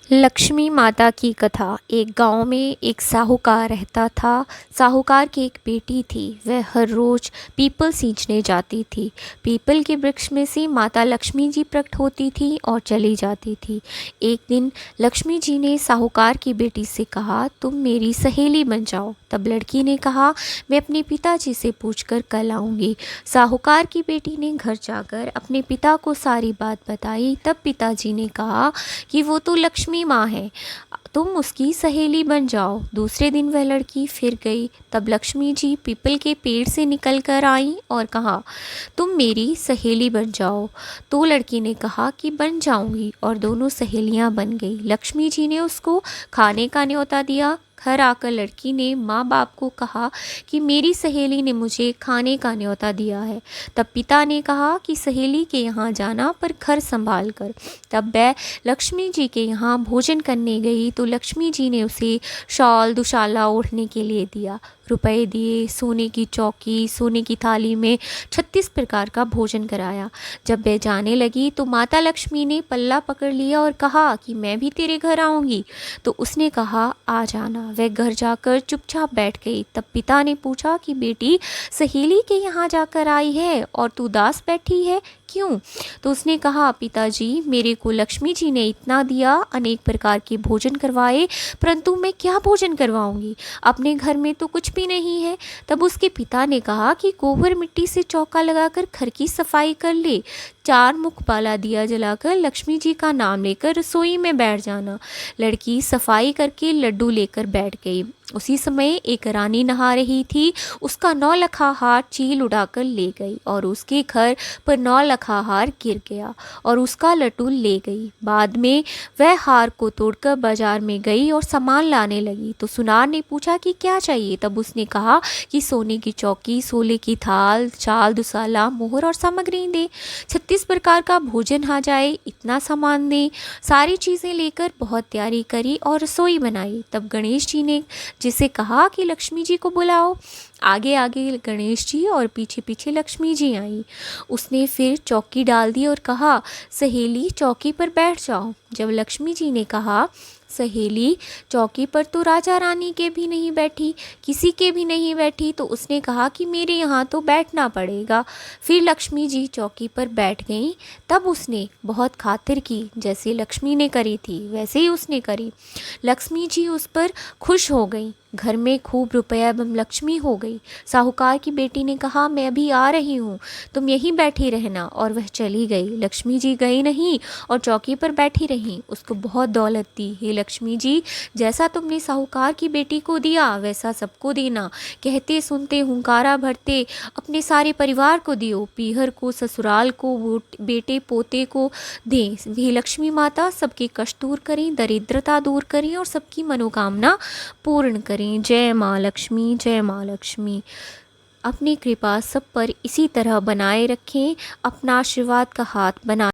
लक्ष्मी माता की कथा। एक गांव में एक साहूकार रहता था। साहूकार की एक बेटी थी। वह हर रोज पीपल सींचने जाती थी। पीपल के वृक्ष में से माता लक्ष्मी जी प्रकट होती थी और चली जाती थी। एक दिन लक्ष्मी जी ने साहूकार की बेटी से कहा, तुम मेरी सहेली बन जाओ। तब लड़की ने कहा, मैं अपने पिताजी से पूछकर कल आऊँगी। साहूकार की बेटी ने घर जाकर अपने पिता को सारी बात बताई। तब पिताजी ने कहा कि वो तो लक्ष्मी माँ है, तुम उसकी सहेली बन जाओ। दूसरे दिन वह लड़की फिर गई। तब लक्ष्मी जी पीपल के पेड़ से निकल कर आई और कहा, तुम मेरी सहेली बन जाओ। तो लड़की ने कहा कि बन जाऊंगी, और दोनों सहेलियां बन गई। लक्ष्मी जी ने उसको खाने का न्योता दिया। घर आकर लड़की ने माँ बाप को कहा कि मेरी सहेली ने मुझे खाने का न्योता दिया है। तब पिता ने कहा कि सहेली के यहाँ जाना, पर घर संभाल कर। तब वह लक्ष्मी जी के यहाँ भोजन करने गई तो लक्ष्मी जी ने उसे शॉल दुशाला ओढ़ने के लिए दिया, रुपए दिए, सोने की चौकी, सोने की थाली में 36 प्रकार का भोजन कराया। जब वह जाने लगी तो माता लक्ष्मी ने पल्ला पकड़ लिया और कहा कि मैं भी तेरे घर आऊँगी। तो उसने कहा, आ जाना। वह घर जाकर चुपचाप बैठ गई। तब पिता ने पूछा कि बेटी, सहेली के यहाँ जाकर आई है और तू उदास बैठी है, क्यों? तो उसने कहा, पिताजी, मेरे को लक्ष्मी जी ने इतना दिया, अनेक प्रकार के भोजन करवाए, परंतु मैं क्या भोजन करवाऊंगी? अपने घर में तो कुछ भी नहीं है। तब उसके पिता ने कहा कि गोबर मिट्टी से चौका लगाकर घर की सफाई कर ले। 4 मुख वाला दिया जलाकर लक्ष्मी जी का नाम लेकर रसोई में बैठ जाना। लड़की सफाई करके लड्डू लेकर बैठ गई। उसी समय एक रानी नहा रही थी। उसका 9 लखा हार चील उड़ाकर ले गई और उसके घर पर 9 लखा हार गिर गया और उसका लड्डू ले गई। बाद में वह हार को तोड़कर बाजार में गई और सामान लाने लगी। तो सुनार ने पूछा कि क्या चाहिए? तब उसने कहा कि सोने की चौकी, सोले की थाल, चाल दुसाला, मोहर और सामग्री दे। 36 प्रकार का भोजन आ जाए, इतना सामान दे। सारी चीज़ें लेकर बहुत तैयारी करी और रसोई बनाई। तब गणेश जी ने जिसे कहा कि लक्ष्मी जी को बुलाओ। आगे आगे गणेश जी और पीछे पीछे लक्ष्मी जी आई। उसने फिर चौकी डाल दी और कहा, सहेली, चौकी पर बैठ जाओ। जब लक्ष्मी जी ने कहा, सहेली, चौकी पर तो राजा रानी के भी नहीं बैठी, किसी के भी नहीं बैठी, तो उसने कहा कि मेरे यहाँ तो बैठना पड़ेगा। फिर लक्ष्मी जी चौकी पर बैठ गईं। तब उसने बहुत खातिर की, जैसे लक्ष्मी ने करी थी वैसे ही उसने करी। लक्ष्मी जी उस पर खुश हो गई। घर में खूब रुपया एवं लक्ष्मी हो गई। साहूकार की बेटी ने कहा, मैं अभी आ रही हूँ, तुम यहीं बैठी रहना, और वह चली गई। लक्ष्मी जी गई नहीं और चौकी पर बैठी रहीं। उसको बहुत दौलत दी। हे लक्ष्मी जी, जैसा तुमने साहूकार की बेटी को दिया वैसा सबको देना। कहते सुनते हुंकारा भरते अपने सारे परिवार को दियो, पीहर को, ससुराल को, बेटे पोते को दें। हे लक्ष्मी माता सबके कष्ट दूर करें, दरिद्रता दूर करें और सबकी मनोकामना पूर्ण करें। जय माँ लक्ष्मी, जय माँ लक्ष्मी। अपनी कृपा सब पर इसी तरह बनाए रखें। अपना आशीर्वाद का हाथ बना